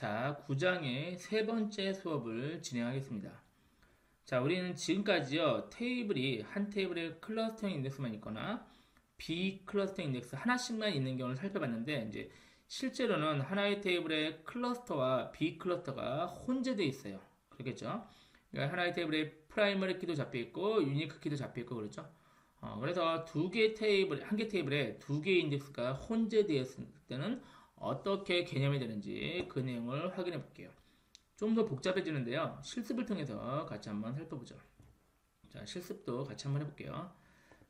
자, 9장의 세 번째 수업을 진행하겠습니다. 자, 우리는 지금까지요, 한 테이블에 클러스터 인덱스만 있거나 비클러스터 인덱스 하나씩만 있는 경우를 살펴봤는데, 이제 실제로는 하나의 테이블에 클러스터와 비클러스터가 혼재되어 있어요. 그렇겠죠? 그러니까 하나의 테이블에 프라이머리 키도 잡혀 있고, 유니크 키도 잡혀 있고, 그렇죠? 그래서 한 개 테이블에 두 개의 인덱스가 혼재되었을 때는 어떻게 개념이 되는지 그 내용을 확인해 볼게요. 좀 더 복잡해지는데요. 실습을 통해서 같이 한번 살펴보죠. 자, 실습도 같이 한번 해볼게요.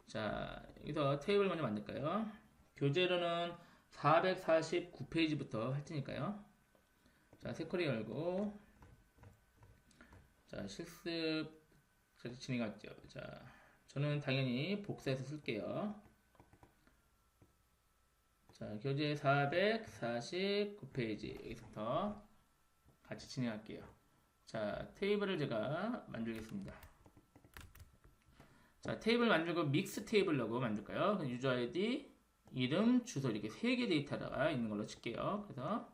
자, 여기서 테이블 먼저 만들까요? 교재로는 449페이지부터 할 테니까요. 자, 새 커리 열고, 자, 실습 같이 진행할게요. 자, 저는 당연히 복사해서 쓸게요. 자, 교재 449페이지 여기서부터 같이 진행할게요. 자, 테이블을 제가 만들겠습니다. 자, 테이블 만들고 믹스 테이블라고 만들까요? 유저 아이디, 이름, 주소 이렇게 세 개 데이터가 있는 걸로 칠게요. 그래서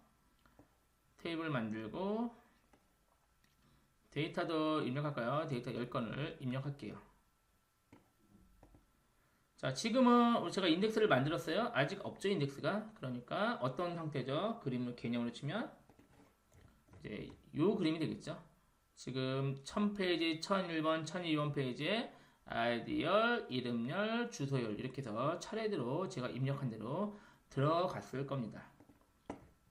테이블 만들고 데이터도 입력할까요? 데이터 10건을 입력할게요. 자, 지금은 제가 인덱스를 만들었어요. 아직 없죠, 인덱스가. 그러니까 어떤 형태죠? 그림을 개념으로 치면 이제 요 그림이 되겠죠. 지금 1000페이지, 1001번, 1002번 페이지에 아이디열, 이름열, 주소열 이렇게 해서 차례대로 제가 입력한 대로 들어갔을 겁니다.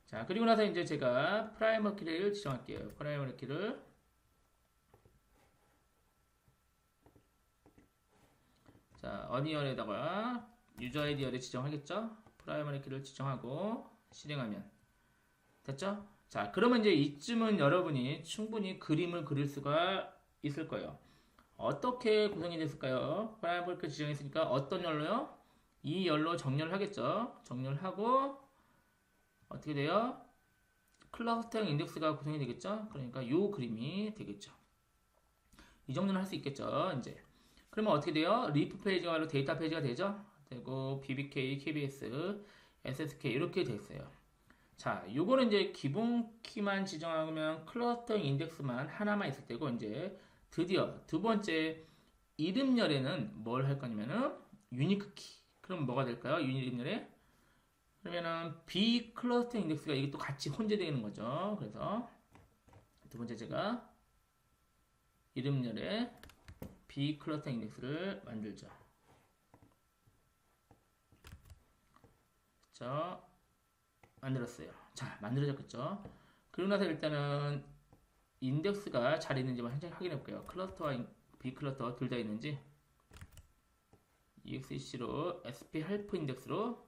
자, 그리고 나서 이제 제가 프라이머리 키를 지정할게요. 프라이머리 키를 자, 어니얼에다가 유저 아이디열에 지정하겠죠? 프라이머리 키를 지정하고 실행하면 됐죠? 자, 그러면 이제 이쯤은 여러분이 충분히 그림을 그릴 수가 있을 거예요. 어떻게 구성이 됐을까요? 프라이머리 키 지정했으니까 어떤 열로요? 이 열로 정렬을 하겠죠? 정렬하고 어떻게 돼요? 클러스터형 인덱스가 구성이 되겠죠? 그러니까 이 그림이 되겠죠. 이 정도는 할 수 있겠죠? 이제 그러면 어떻게 돼요? 리프 페이지가 바로 데이터 페이지가 되죠? 되고 BBK, KBS, SSK 이렇게 됐어요. 자, 요거는 이제 기본 키만 지정하면 클러스터 인덱스만 하나만 있을 때고 이제 드디어 두 번째 이름열에는 뭘 할 거냐면은 유니크 키. 그럼 뭐가 될까요? 이름열에 그러면은 B 클러스터 인덱스가 이게 또 같이 혼재되는 거죠. 그래서 두 번째 제가 이름열에 B 클러스터 인덱스를 만들죠. 자, 만들었어요. 자, 만들어졌겠죠? 그리고 나서 일단은 인덱스가 잘 있는지만 확인해 볼게요. 클러스터와 B클러스터 둘 다 있는지 exec로 sp help 인덱스로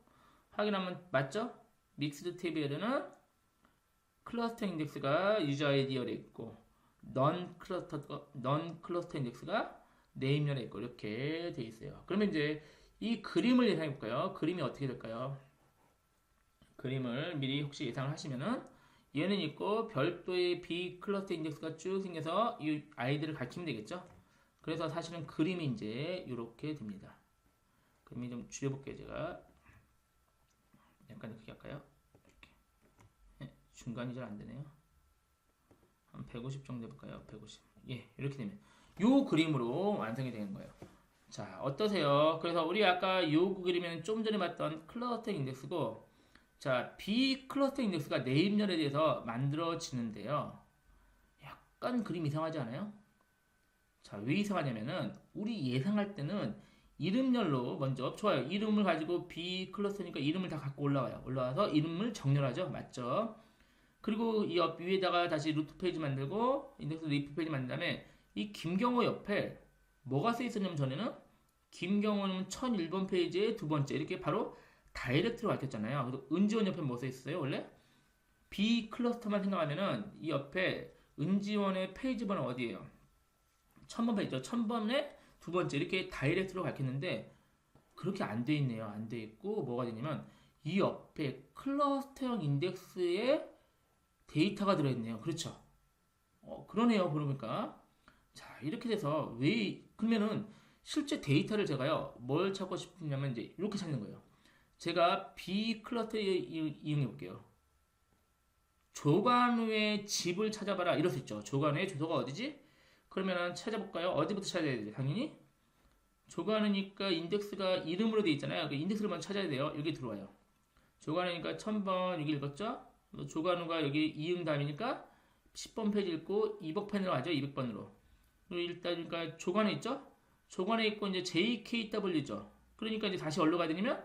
확인하면 맞죠? 믹스드 테이블에는 클러스터 인덱스가 유저 아이디열에 있고 non 클러스터 인덱스가 네임열에 있고 이렇게 돼 있어요. 그러면 이제 이 그림을 예상해 볼까요? 그림이 어떻게 될까요? 그림을 미리 혹시 예상을 하시면은 얘는 있고 별도의 B 클러스터 인덱스가 쭉 생겨서 이 아이들을 가리키면 되겠죠. 그래서 사실은 그림이 이제 이렇게 됩니다. 그림이 좀 줄여볼게요. 제가 약간 크게 할까요? 이렇게. 네, 중간이 잘 안되네요. 한 150 정도 해볼까요? 150. 예, 이렇게 되면 이 그림으로 완성이 되는 거예요. 자, 어떠세요? 그래서 우리 아까 이 그림에는 좀 전에 봤던 클러스터 인덱스고 자, B 클러스터 인덱스가 네임열에 대해서 만들어지는데요. 약간 그림 이상하지 않아요? 자, 왜 이상하냐면은 우리 예상할 때는 이름열로 먼저 좋아요. 이름을 가지고 B 클러스터니까 이름을 다 갖고 올라와요. 올라와서 이름을 정렬하죠. 맞죠? 그리고 이 옆 위에다가 다시 루트 페이지 만들고 인덱스 리프 페이지 만든 다음에 이 김경호 옆에 뭐가 쓰여 있었냐면 전에는 김경호는 1001번 페이지의 두 번째 이렇게 바로 다이렉트로 밝혔잖아요. 그리고 은지원 옆에 뭐 써있어요 원래? B 클러스터만 생각하면은 이 옆에 은지원의 페이지 번호 어디예요? 1000번 페이지죠. 1000번에 두 번째 이렇게 다이렉트로 밝혔는데 그렇게 안 돼 있네요. 안 돼 있고 뭐가 되냐면 이 옆에 클러스터형 인덱스에 데이터가 들어있네요. 그렇죠? 그러네요. 그러니까 자 이렇게 돼서 왜 그러면은 실제 데이터를 제가요 뭘 찾고 싶냐면 이제 이렇게 찾는 거예요. 제가 B 클러스터 이용해 볼게요. 조관우의 집을 찾아봐라 이럴 수 있죠. 조관우의 주소가 어디지? 그러면은 찾아볼까요? 어디부터 찾아야 되죠? 당연히 조관우니까 인덱스가 이름으로 돼 있잖아요. 그 인덱스를 먼저 찾아야 돼요. 여기 들어와요. 조관우니까 1000번 여기 읽었죠? 조관우가 여기 이응답이니까 10번 페이지 읽고 200편으로 가죠. 200번으로. 그리고 일단 그러니까 조관우 있죠? 조관우에 있고 이제 JKW죠. 그러니까 이제 다시 어디로 가야 되냐면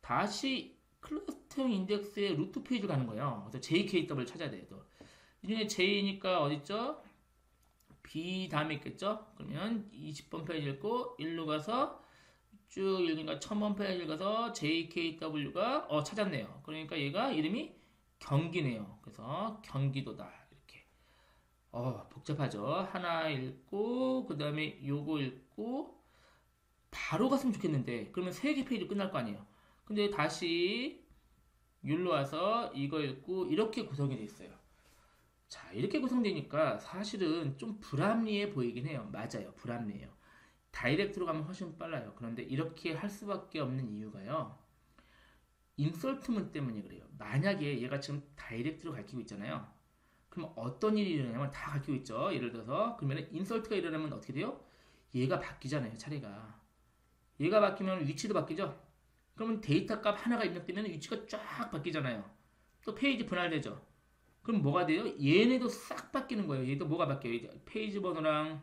다시 클러스터형 인덱스의 루트 페이지로 가는 거예요. 그래서 JKW 찾아야 돼요. 또. 이 중에 J니까 어딨죠? B 다음에 있겠죠? 그러면 20번 페이지 읽고 1로 가서 쭉 읽으니까 1000번 페이지 가서 JKW가 찾았네요. 그러니까 얘가 이름이 경기네요. 그래서 경기도다. 이렇게. 복잡하죠? 하나 읽고 그 다음에 요거 읽고 바로 갔으면 좋겠는데 그러면 3개 페이지 끝날 거 아니에요. 근데 다시 율로 와서 이거 읽고 이렇게 구성이 돼 있어요. 자, 이렇게 구성되니까 사실은 좀 불합리해 보이긴 해요. 맞아요. 불합리해요. 다이렉트로 가면 훨씬 빨라요. 그런데 이렇게 할 수밖에 없는 이유가요. 인설트문 때문에 그래요. 만약에 얘가 지금 다이렉트로 가르치고 있잖아요. 그럼 어떤 일이 일어나냐면 다 가르치고 있죠. 예를 들어서 그러면 인설트가 일어나면 어떻게 돼요? 얘가 바뀌잖아요. 차례가. 얘가 바뀌면 위치도 바뀌죠. 그러면 데이터 값 하나가 입력되면 위치가 쫙 바뀌잖아요. 또 페이지 분할되죠. 그럼 뭐가 돼요? 얘네도 싹 바뀌는 거예요. 얘도 뭐가 바뀌어요? 페이지 번호랑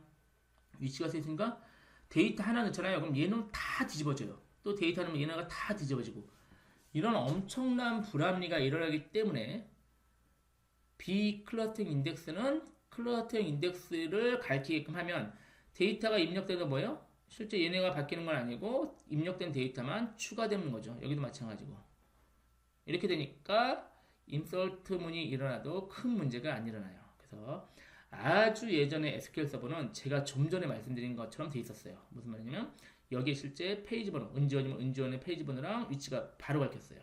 위치가 있으니까 데이터 하나 넣잖아요. 그럼 얘는 다 뒤집어져요. 또 데이터 넣으면 얘네가 다 뒤집어지고 이런 엄청난 불합리가 일어나기 때문에 비클러스팅 인덱스는 클러스팅 인덱스를 가리키게끔 하면 데이터가 입력되는 건 뭐예요? 실제 얘네가 바뀌는 건 아니고 입력된 데이터만 추가되는 거죠. 여기도 마찬가지고. 이렇게 되니까 인설트문이 일어나도 큰 문제가 안 일어나요. 그래서 아주 예전에 SQL 서버는 제가 좀 전에 말씀드린 것처럼 돼 있었어요. 무슨 말이냐면 여기에 실제 페이지 번호, 은지원이면 은지원의 페이지 번호랑 위치가 바로 밝혔어요.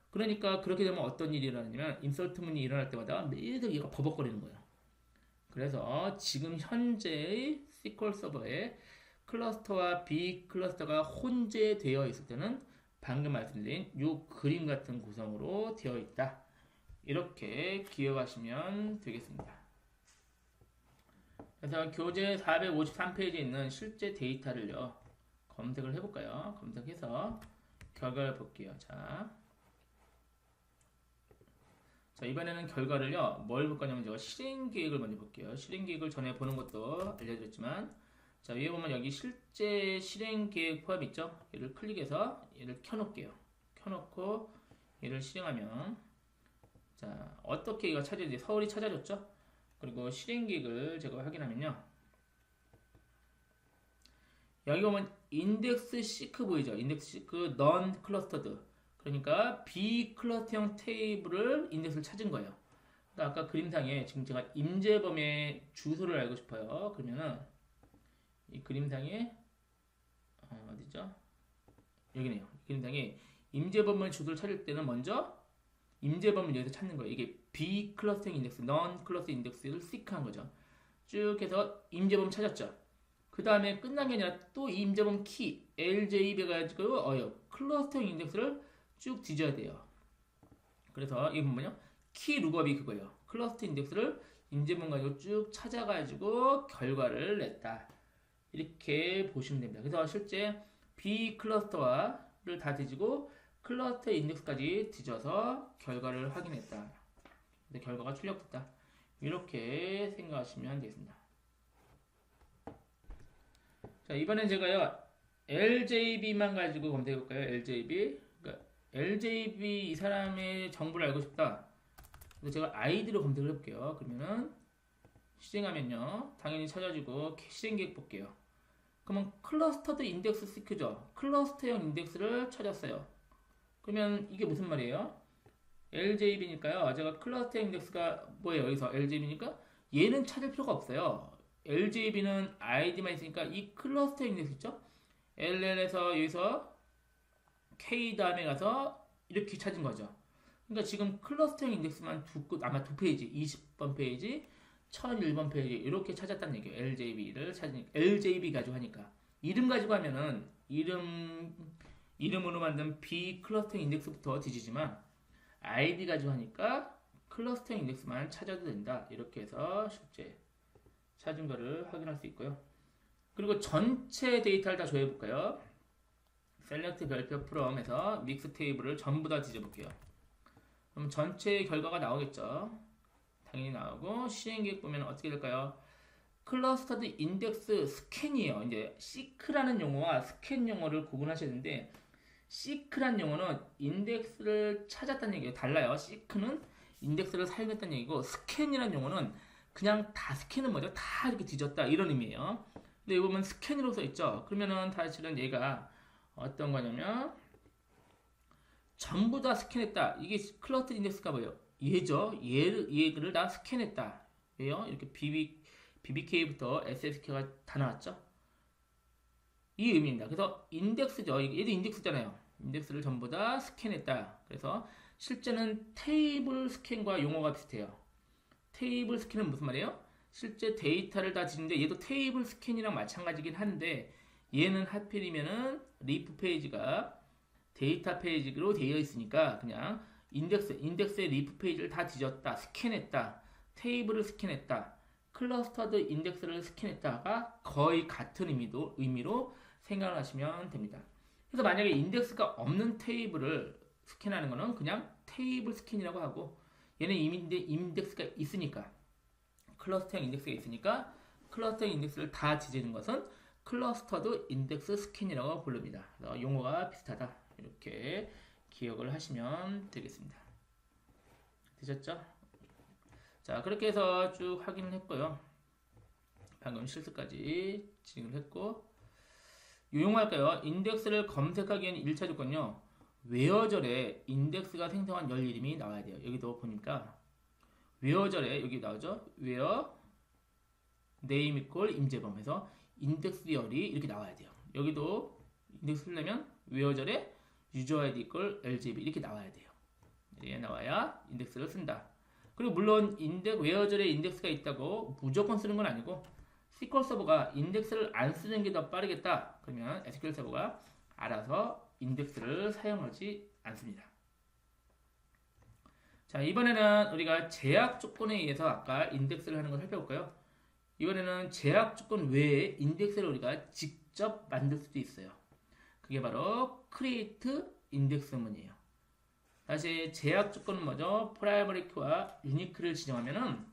그러니까 그렇게 되면 어떤 일이 일어나냐면 인설트문이 일어날 때마다 매일 얘가 버벅거리는 거예요. 그래서 지금 현재의 SQL 서버에 클러스터와 비클러스터가 혼재되어 있을 때는 방금 말씀드린 이 그림 같은 구성으로 되어 있다. 이렇게 기억하시면 되겠습니다. 그래서 교재 453페이지에 있는 실제 데이터를요. 검색을 해볼까요? 검색해서 결과를 볼게요. 자, 이번에는 결과를요. 뭘 볼 거냐면 제가 실행계획을 먼저 볼게요. 실행계획을 전에 보는 것도 알려드렸지만 자, 위에 보면 여기 실제 실행계획 포함 있죠? 얘를 클릭해서 얘를 켜놓을게요. 켜놓고 얘를 실행하면 자, 어떻게 이거 찾아야지? 서울이 찾아줬죠? 그리고 실행계획을 제가 확인하면요. 여기 보면 인덱스 시크 보이죠? 인덱스 시크 non clustered. 그러니까 비클러스터형 테이블을 인덱스를 찾은 거예요. 그러니까 아까 그림상에 지금 제가 임재범의 주소를 알고 싶어요. 그러면은 이 그림상에 어디죠? 여기네요. 그림상에 임재범의 주소를 찾을 때는 먼저 임재범을 여기서 찾는 거예요. 이게 비클러스터 인덱스, non 클러스터 인덱스를 seek한 거죠. 쭉 해서 임재범 찾았죠. 그 다음에 끝난 게 아니라 또 이 임재범 키 LJB 가지고 클러스터 인덱스를 쭉 뒤져야 돼요. 그래서 이게 보면요, 키 룩업이 그거예요. 클러스터 인덱스를 임재범 가지고 쭉 찾아가지고 결과를 냈다. 이렇게 보시면 됩니다. 그래서 실제 B 클러스터를 다 뒤지고 클러스터 인덱스까지 뒤져서 결과를 확인했다. 근데 결과가 출력됐다. 이렇게 생각하시면 되겠습니다. 자, 이번엔 제가요 LJB만 가지고 검색해 볼까요? LJB. 그러니까 LJB 이 사람의 정보를 알고 싶다. 그래서 제가 아이디로 검색을 해볼게요. 그러면은 실행하면요 당연히 찾아주고 실행계획 볼게요. 그러면 클러스터드 인덱스 시크죠. 클러스터형 인덱스를 찾았어요. 그러면 이게 무슨 말이에요? LJB니까요. 제가 클러스터 인덱스가 뭐예요? 여기서 LJB니까 얘는 찾을 필요가 없어요. LJB는 ID만 있으니까 이 클러스터 인덱스 있죠? LL에서 여기서 K 다음에 가서 이렇게 찾은 거죠. 그러니까 지금 클러스터 인덱스만 아마 두 페이지, 20번 페이지, 1001번 페이지 이렇게 찾았다는 얘기예요. LJB를 찾으니까 LJB 가지고 하니까 이름 가지고 하면은 이름으로 만든 B 클러스터 인덱스부터 뒤지지만 ID 가지고 하니까 클러스터 인덱스만 찾아도 된다. 이렇게 해서 실제 찾은 거를 확인할 수 있고요. 그리고 전체 데이터를 다 조회해 볼까요? 셀렉트 별표 from에서 믹스 테이블을 전부 다 뒤져볼게요. 그럼 전체 결과가 나오겠죠. 당연히 나오고 시행계획 보면 어떻게 될까요? 클러스터드 인덱스 스캔이에요. 이제 시크라는 용어와 스캔 용어를 구분하셔야 되는데 시크란 용어는 인덱스를 찾았다는 얘기예요. 달라요. 시크는 인덱스를 사용했다는 얘기고 스캔이라는 용어는 그냥 다 스캔은 뭐죠? 다 이렇게 뒤졌다 이런 의미예요. 근데 여기 보면 스캔으로 써 있죠. 그러면은 사실은 얘가 어떤 거냐면 전부 다 스캔했다. 이게 클러스터 인덱스가 뭐예요? 얘죠. 얘를 다 스캔했다. 왜요? 이렇게 BBK부터 SSK가 다 나왔죠. 이 의미입니다. 그래서 인덱스죠. 얘도 인덱스잖아요. 인덱스를 전부 다 스캔했다. 그래서 실제는 테이블 스캔과 용어가 비슷해요. 테이블 스캔은 무슨 말이에요? 실제 데이터를 다 지는데 얘도 테이블 스캔이랑 마찬가지긴 한데 얘는 하필이면은 리프 페이지가 데이터 페이지로 되어 있으니까 그냥 인덱스의 리프 페이지를 다 뒤졌다, 스캔했다, 테이블을 스캔했다, 클러스터드 인덱스를 스캔했다가 거의 같은 의미로 생각을 하시면 됩니다. 그래서 만약에 인덱스가 없는 테이블을 스캔하는 거는 그냥 테이블 스캔이라고 하고 얘는 인덱스가 있으니까 클러스터형 인덱스가 있으니까 클러스터형 인덱스를 다 뒤지는 것은 클러스터드 인덱스 스캔이라고 부릅니다. 그래서 용어가 비슷하다. 이렇게 기억을 하시면 되겠습니다. 되셨죠? 자, 그렇게 해서 쭉 확인을 했고요. 방금 실수까지 진행을 했고 유용할까요? 인덱스를 검색하기에는 1차 조건요. 웨어절에 인덱스가 생성한 열 이름이 나와야 돼요. 여기도 보니까 웨어절에 여기 나오죠. 웨어 네임 이퀄 임재범에서 인덱스 열이 이렇게 나와야 돼요. 여기도 인덱스 쓰려면 웨어절에 유저 아이디 이퀄 LGB 이렇게 나와야 돼요. 이렇게 나와야 인덱스를 쓴다. 그리고 물론 웨어절에 인덱스가 있다고 무조건 쓰는 건 아니고 SQL 서버가 인덱스를 안 쓰는 게 더 빠르겠다. 그러면 SQL 서버가 알아서 인덱스를 사용하지 않습니다. 자, 이번에는 우리가 제약 조건에 의해서 아까 인덱스를 하는 걸 살펴볼까요? 이번에는 제약 조건 외에 인덱스를 우리가 직접 만들 수도 있어요. 그게 바로 create index문이에요. 다시 제약 조건은 뭐죠? 프라이머리 키와 유니크를 지정하면은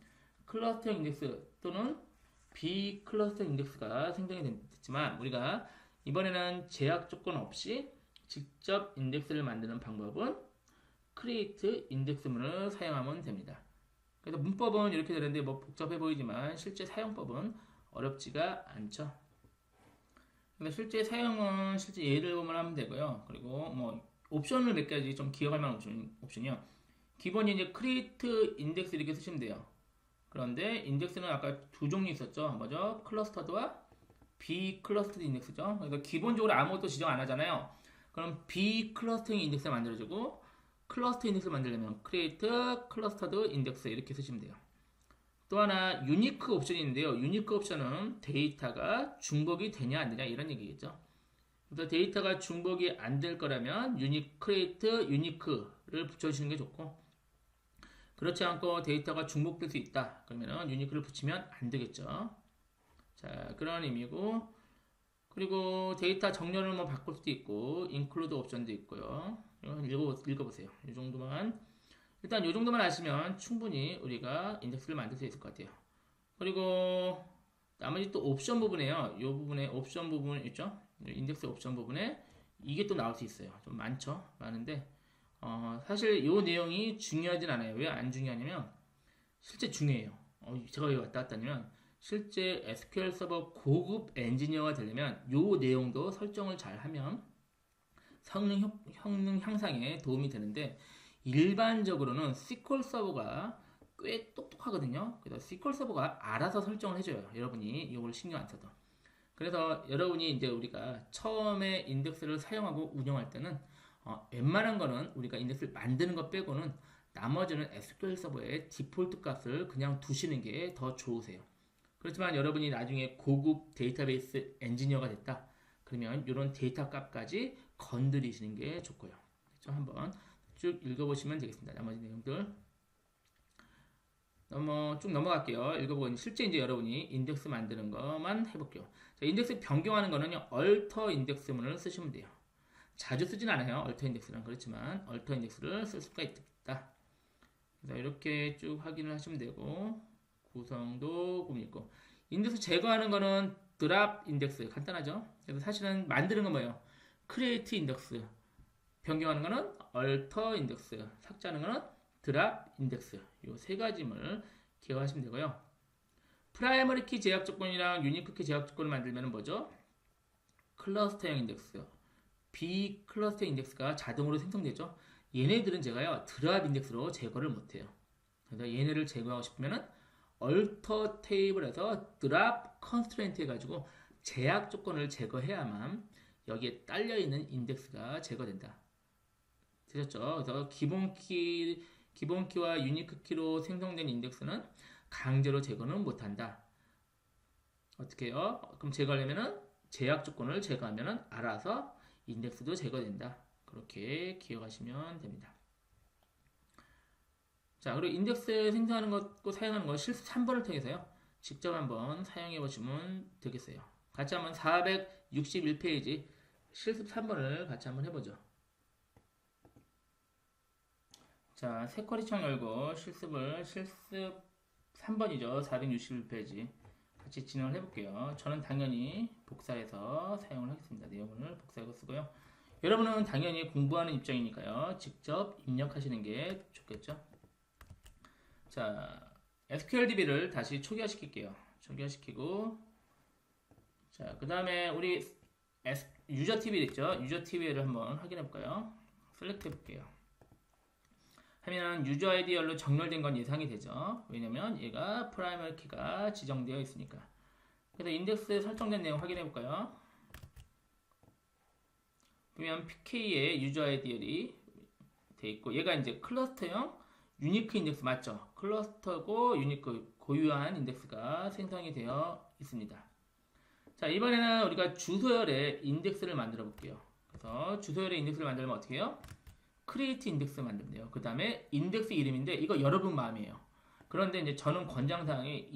클러스터 인덱스 또는 비클러스터 인덱스가 생성이 됐지만 우리가 이번에는 제약 조건 없이 직접 인덱스를 만드는 방법은 create index문을 사용하면 됩니다. 그래서 문법은 이렇게 되는데 뭐 복잡해 보이지만 실제 사용법은 어렵지가 않죠. 근데 실제 사용은 실제 예를 보면 하면 되고요. 그리고 뭐 옵션을 몇 가지 좀 기억할 만한 옵션이요. 기본이 이제 create index 이렇게 쓰시면 돼요. 그런데 인덱스는 아까 두 종류 있었죠. 뭐죠? 클러스터드와 비클러스터드 인덱스죠. 그래서 기본적으로 아무것도 지정 안 하잖아요. 그럼 비클러스터링 인덱스를 만들어주고 클러스터 인덱스를 만들려면 create clustered index 이렇게 쓰시면 돼요. 또 하나 유니크 옵션이 있는데요. 유니크 옵션은 데이터가 중복이 되냐 안 되냐 이런 얘기겠죠. 그래서 데이터가 중복이 안 될 거라면 create unique를 붙여주시는 게 좋고 그렇지 않고 데이터가 중복될 수 있다. 그러면 unique를 붙이면 안 되겠죠. 자, 그런 의미고 그리고 데이터 정렬을 뭐 바꿀 수도 있고 include 옵션도 있고요. 읽어보세요. 이 정도만 일단 이 정도만 아시면 충분히 우리가 인덱스를 만들 수 있을 것 같아요. 그리고 나머지 또 옵션 부분에요. 이 부분에 옵션 부분 있죠? 인덱스 옵션 부분에 이게 또 나올 수 있어요. 좀 많죠? 많은데 사실 이 내용이 중요하진 않아요. 왜 안 중요하냐면 실제 중요해요. 제가 왜 왔다 갔다 하냐면 실제 SQL 서버 고급 엔지니어가 되려면 이 내용도 설정을 잘 하면 성능 향상에 도움이 되는데 일반적으로는 SQL 서버가 꽤 똑똑하거든요. 그래서 SQL 서버가 알아서 설정을 해줘요. 여러분이 이걸 신경 안 써도. 그래서 여러분이 이제 우리가 처음에 인덱스를 사용하고 운영할 때는 웬만한 거는 우리가 인덱스를 만드는 것 빼고는 나머지는 SQL 서버의 디폴트 값을 그냥 두시는 게 더 좋으세요. 그렇지만 여러분이 나중에 고급 데이터베이스 엔지니어가 됐다. 그러면 이런 데이터 값까지 건드리시는 게 좋고요. 그렇죠? 한번 쭉 읽어보시면 되겠습니다. 나머지 내용들. 뭐 쭉 넘어갈게요. 읽어보고 실제 이제 여러분이 인덱스 만드는 것만 해볼게요. 자, 인덱스 변경하는 거는요, alter 인덱스문을 쓰시면 돼요. 자주 쓰진 않아요. alter 인덱스는 그렇지만 alter 인덱스를 쓸 수가 있다. 그래서 이렇게 쭉 확인을 하시면 되고 구성도 꾸미 있고 인덱스 제거하는 거는 드랍 인덱스 간단하죠. 그래서 사실은 만드는 건 뭐예요? create 인덱스 변경하는 거는 alter 인덱스 삭제하는 거는 드랍 인덱스 이 세 가지를 기억하시면 되고요. 프라이머리 키 제약 조건이랑 유니크 키 제약 조건을 만들면 뭐죠? 클러스터형 인덱스 비클러스터 인덱스가 자동으로 생성되죠. 얘네들은 제가요 드랍 인덱스로 제거를 못해요. 그래서 얘네를 제거하고 싶으면은 alter 테이블에서 드랍 컨스트레인트 해가지고 제약 조건을 제거해야만 여기에 딸려 있는 인덱스가 제거된다. 되셨죠? 그래서 기본 키와 유니크 키로 생성된 인덱스는 강제로 제거는 못한다. 어떻게 해요? 그럼 제거하려면은 제약 조건을 제거하면은 알아서 인덱스도 제거된다. 그렇게 기억하시면 됩니다. 자, 그리고 인덱스 생성하는 것과 사용하는 것 실습 3번을 통해서요. 직접 한번 사용해 보시면 되겠어요. 같이 한번 461페이지 실습 3번을 같이 한번 해보죠. 자, 새 쿼리 창 열고 실습 3번이죠. 461페이지 같이 진행을 해볼게요. 저는 당연히 복사해서 사용을 하겠습니다. 내용을 복사해서 쓰고요. 여러분은 당연히 공부하는 입장이니까요. 직접 입력하시는 게 좋겠죠. 자, SQLDB를 다시 초기화시킬게요. 초기화시키고 자, 그 다음에 우리 유저 TV 있죠? 유저 TV를 한번 확인해 볼까요? 셀렉트 해볼게요. 하면은 유저 아이디 열로 정렬된 건 예상이 되죠. 왜냐면 얘가 프라이머리 키가 지정되어 있으니까. 그래서 인덱스에 설정된 내용 확인해 볼까요? 보면 PK의 유저 아이디얼이 돼 있고 얘가 이제 클러스터형 유니크 인덱스 맞죠? 클러스터고 유니크 고유한 인덱스가 생성이 되어 있습니다. 자, 이번에는 우리가 주소열의 인덱스를 만들어 볼게요. 그래서 주소열의 인덱스를 만들면 어떻게 해요? create 인덱스 만들면 돼요. 그 다음에 인덱스 이름인데 이거 여러분 마음이에요. 그런데 이제 저는 권장사항에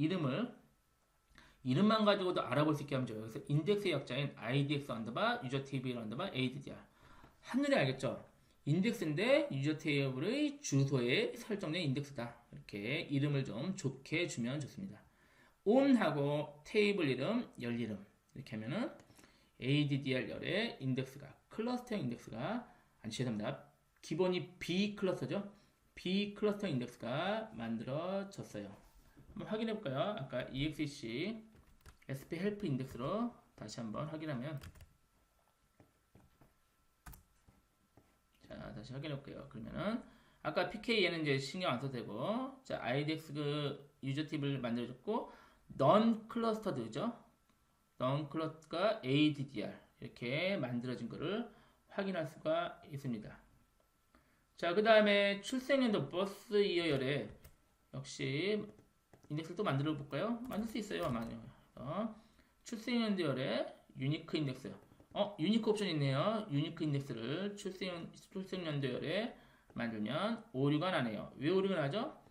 이름만 가지고도 알아볼 수 있게 하면 좋아요. 그래서 인덱스의 약자인 idx 언더바 유저 table 언더바 addr 한눈에 알겠죠? 인덱스인데 유저 테이블의 주소에 설정된 인덱스다. 이렇게 이름을 좀 좋게 주면 좋습니다. on하고 테이블 이름, 열 이름 이렇게 하면은 addr 열의 인덱스가 클러스터형 인덱스가 안치됩니다. 기본이 B 클러스터죠. B 클러스터 인덱스가 만들어졌어요. 한번 확인해 볼까요? 아까 exec sp help 인덱스로 다시 한번 확인하면 자, 다시 확인해 볼게요. 그러면은 아까 pk 얘는 이제 신경 안 써도 되고 자, idx 그 유저 팁을 만들어줬고 non clustered죠. non clustered가 addr 이렇게 만들어진 거를 확인할 수가 있습니다. 자, 그 다음에 출생연도 버스 이어 열에 역시 인덱스를 또 만들어 볼까요? 만들 수 있어요. 아마요. 출생연도 열에 유니크 인덱스. 유니크 옵션 있네요. 유니크 인덱스를 출생연도 열에 만들면 오류가 나네요. 왜 오류가 나죠?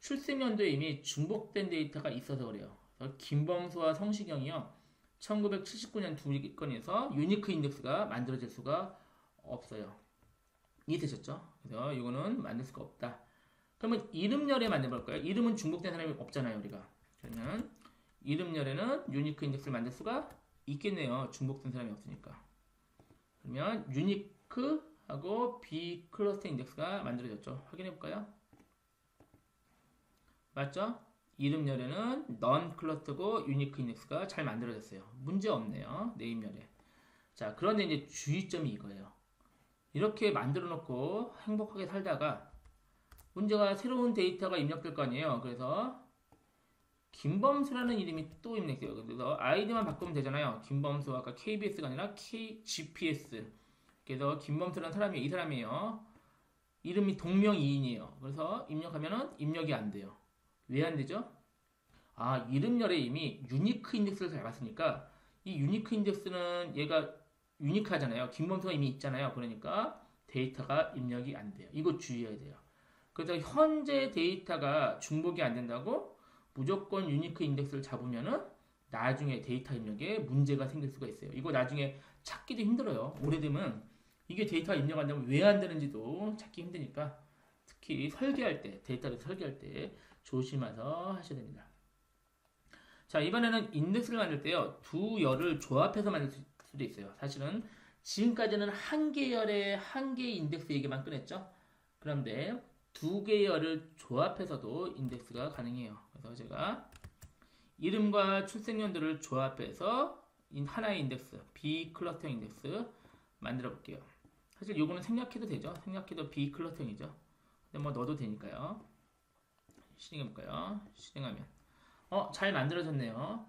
출생연도에 이미 중복된 데이터가 있어서 그래요. 김범수와 성시경이요. 1979년 두 건에서 유니크 인덱스가 만들어질 수가 없어요. 이해되셨죠? 그래서 이거는 만들 수가 없다. 그러면 이름열에 만들어볼까요? 이름은 중복된 사람이 없잖아요, 우리가. 그러면 이름열에는 유니크 인덱스를 만들 수가 있겠네요. 중복된 사람이 없으니까. 그러면 유니크하고 B 클러스터 인덱스가 만들어졌죠. 확인해볼까요? 맞죠? 이름열에는 non 클러스터고 유니크 인덱스가 잘 만들어졌어요. 문제 없네요. 네임열에. 자, 그런데 이제 주의점이 이거예요. 이렇게 만들어 놓고 행복하게 살다가 문제가 새로운 데이터가 입력될 거 아니에요. 그래서 김범수라는 이름이 또 입력돼요. 그래서 아이디만 바꾸면 되잖아요. 김범수 아까 KBS가 아니라 KGPS. 그래서 김범수라는 사람이 이 사람이에요. 이름이 동명이인이에요. 그래서 입력하면은 입력이 안 돼요. 왜 안 되죠? 아, 이름열에 이미 유니크 인덱스를 잡았으니까 이 유니크 인덱스는 얘가 유니크하잖아요. 김범수가 이미 있잖아요. 그러니까 데이터가 입력이 안 돼요. 이거 주의해야 돼요. 그래서 현재 데이터가 중복이 안 된다고 무조건 유니크 인덱스를 잡으면은 나중에 데이터 입력에 문제가 생길 수가 있어요. 이거 나중에 찾기도 힘들어요. 오래되면 이게 데이터가 입력한다면 왜 안 되는지도 찾기 힘드니까 특히 설계할 때, 데이터를 설계할 때 조심해서 하셔야 됩니다. 자, 이번에는 인덱스를 만들 때요. 두 열을 조합해서 만들 수도 있어요. 사실은 지금까지는 한 계열의 한 개의 인덱스 얘기만 꺼냈죠. 그런데 두 개의 열을 조합해서도 인덱스가 가능해요. 그래서 제가 이름과 출생연도를 조합해서 하나의 인덱스, B 클러스터 인덱스 만들어 볼게요. 사실 요거는 생략해도 되죠. 생략해도 B 클러스터이죠. 근데 뭐 넣어도 되니까요. 실행해 볼까요? 실행하면 잘 만들어졌네요.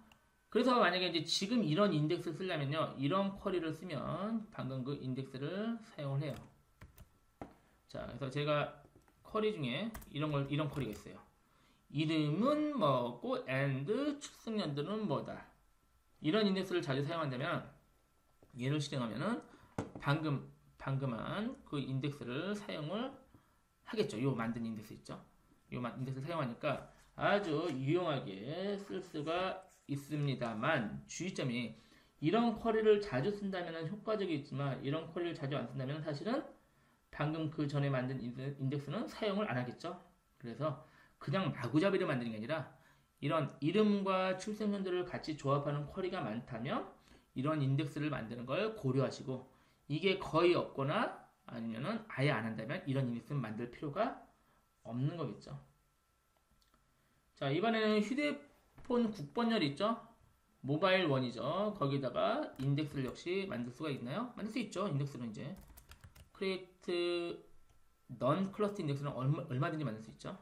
그래서 만약에 이제 지금 이런 인덱스를 쓰려면요. 이런 쿼리를 쓰면 방금 그 인덱스를 사용을 해요. 자, 그래서 제가 쿼리 중에 이런 쿼리가 있어요. 이름은 뭐고 and 출생연도는 뭐다. 이런 인덱스를 자주 사용한다면 얘를 실행하면은 방금한 그 인덱스를 사용을 하겠죠. 요 만든 인덱스 있죠. 요 인덱스를 사용하니까 아주 유용하게 쓸 수가 있습니다만 주의점이 이런 쿼리를 자주 쓴다면 효과적이겠지만 이런 쿼리를 자주 안 쓴다면 사실은 방금 그 전에 만든 인덱스는 사용을 안 하겠죠. 그래서 그냥 마구잡이로 만드는 게 아니라 이런 이름과 출생연도를 같이 조합하는 쿼리가 많다면 이런 인덱스를 만드는 걸 고려하시고 이게 거의 없거나 아니면은 아예 안 한다면 이런 인덱스는 만들 필요가 없는 거겠죠. 자, 이번에는 휴대폰 국번열 있죠? 모바일 원이죠. 거기다가 인덱스를 역시 만들 수가 있나요? 만들 수 있죠. 인덱스는 이제 create non cluster 인덱스는 얼마든지 만들 수 있죠.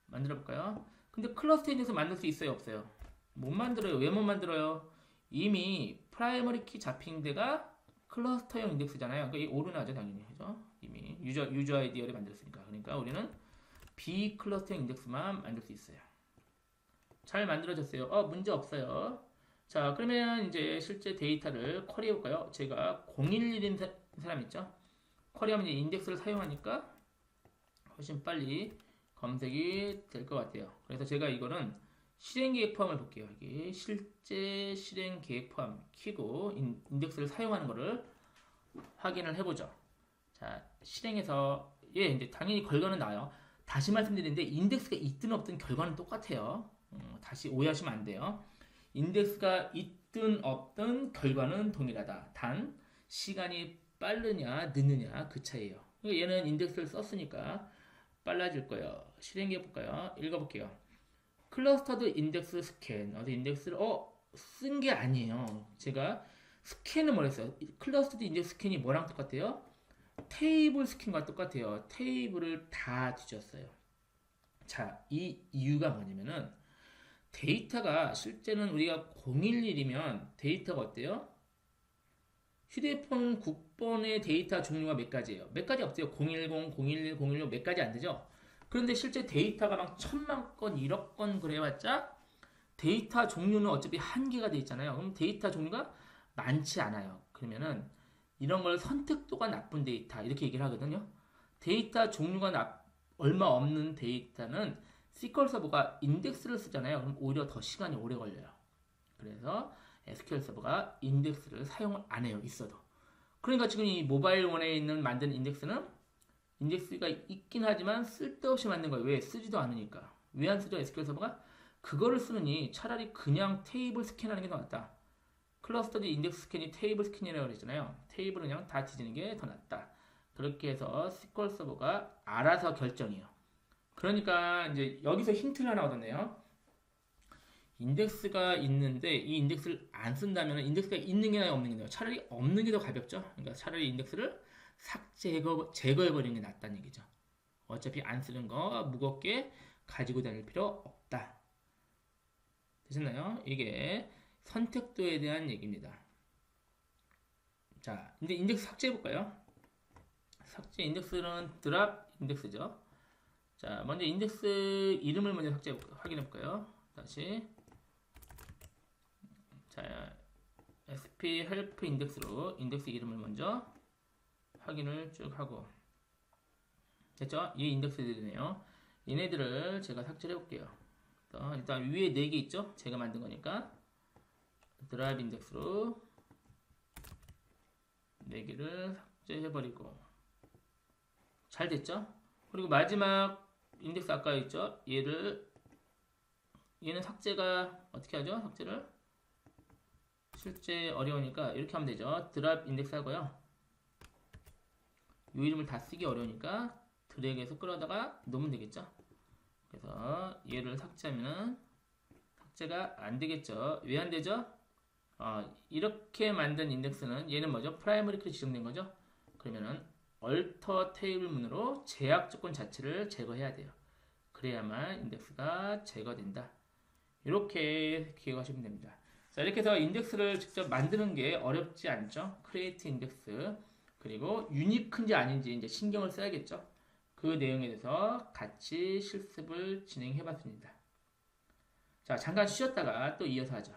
만들어 볼까요? 근데 클러스터 인덱스 만들 수 있어요, 없어요? 못 만들어요. 왜 못 만들어요? 이미 프라이머리 키 잡힌 데가 클러스터형 인덱스잖아요. 그러니까 이 오류나죠, 당연히. 그죠? 이미 유저 아이디어를 만들었으니까. 그러니까 우리는 B 클러스터형 인덱스만 만들 수 있어요. 잘 만들어졌어요. 문제 없어요. 자, 그러면 이제 실제 데이터를 쿼리해 볼까요? 제가 011인 사람 있죠? 쿼리하면 이제 인덱스를 사용하니까 훨씬 빨리 검색이 될 것 같아요. 그래서 제가 이거는 실행 계획 포함을 볼게요. 여기 실제 실행 계획 포함 키고 인덱스를 사용하는 거를 확인을 해보죠. 자, 실행해서 이제 당연히 결과는 나와요. 다시 말씀드리는데 인덱스가 있든 없든 결과는 똑같아요. 다시 오해하시면 안 돼요. 인덱스가 있든 없든 결과는 동일하다. 단 시간이 빠르냐 늦느냐 그 차이예요. 얘는 인덱스를 썼으니까 빨라질 거예요. 실행해 볼까요? 읽어볼게요. 클러스터드 인덱스 스캔. 어디 인덱스를 쓴 게 아니에요. 제가 스캔을 뭐랬어요? 클러스터드 인덱스 스캔이 뭐랑 똑같아요? 테이블 스캔과 똑같아요. 테이블을 다 뒤졌어요. 자, 이 이유가 뭐냐면은 데이터가 실제는 우리가 011이면 데이터가 어때요? 휴대폰 국번의 데이터 종류가 몇 가지예요? 몇 가지 없어요. 010, 011, 016 몇 가지 안 되죠? 그런데 실제 데이터가 막 1000만 건, 1억 건 그래봤자 데이터 종류는 어차피 한계가 돼 있잖아요. 그럼 데이터 종류가 많지 않아요. 그러면은 이런 걸 선택도가 나쁜 데이터 이렇게 얘기를 하거든요. 데이터 종류가 얼마 없는 데이터는 SQL 서버가 인덱스를 쓰잖아요. 그럼 오히려 더 시간이 오래 걸려요. 그래서 SQL 서버가 인덱스를 사용을 안 해요. 있어도. 그러니까 지금 이 모바일 원에 있는 만든 인덱스는 인덱스가 있긴 하지만 쓸데없이 만든 거예요. 왜? 쓰지도 않으니까. 왜 안 쓰죠? SQL 서버가? 그거를 쓰느니 차라리 그냥 테이블 스캔하는 게 더 낫다. 클러스터드 인덱스 스캔이 테이블 스캔이라고 그랬잖아요. 테이블은 그냥 다 뒤지는 게 더 낫다. 그렇게 해서 SQL 서버가 알아서 결정해요. 그러니까 이제 여기서 힌트를 하나 얻었네요. 인덱스가 있는데 이 인덱스를 안 쓴다면 인덱스가 있는 게 나아요, 없는 게 나아요? 차라리 없는 게 더 가볍죠. 그러니까 차라리 인덱스를 제거해버리는 게 낫다는 얘기죠. 어차피 안 쓰는 거 무겁게 가지고 다닐 필요 없다. 되셨나요? 이게 선택도에 대한 얘기입니다. 자, 이제 인덱스 삭제해볼까요? 삭제 인덱스는 드랍 인덱스죠. 자, 먼저 인덱스 이름을 먼저 확인해볼까요? 다시. 자, sp help 인덱스로 인덱스 이름을 먼저 확인을 쭉 하고 됐죠? 이 인덱스들이네요. 얘네들을 제가 삭제를 해볼게요. 일단 위에 4개 있죠? 제가 만든 거니까 드라이브 인덱스로 4개를 삭제해버리고 잘 됐죠? 그리고 마지막 인덱스 아까 있죠? 얘는 삭제가 어떻게 하죠? 삭제를 실제 어려우니까 이렇게 하면 되죠. 드랍 인덱스 하고요. 이 이름을 다 쓰기 어려우니까 드래그해서 끌어다가 놓으면 되겠죠. 그래서 얘를 삭제하면은 삭제가 안 되겠죠. 왜 안 되죠? 이렇게 만든 인덱스는 얘는 뭐죠? 프라이머리 키로 지정된 거죠. 그러면은 얼터 테이블 문으로 제약 조건 자체를 제거해야 돼요. 그래야만 인덱스가 제거된다. 이렇게 기억하시면 됩니다. 자, 이렇게 해서 인덱스를 직접 만드는 게 어렵지 않죠. 크리에이트 인덱스 그리고 유니크인지 아닌지 이제 신경을 써야겠죠. 그 내용에 대해서 같이 실습을 진행해 봤습니다. 자, 잠깐 쉬었다가 또 이어서 하죠.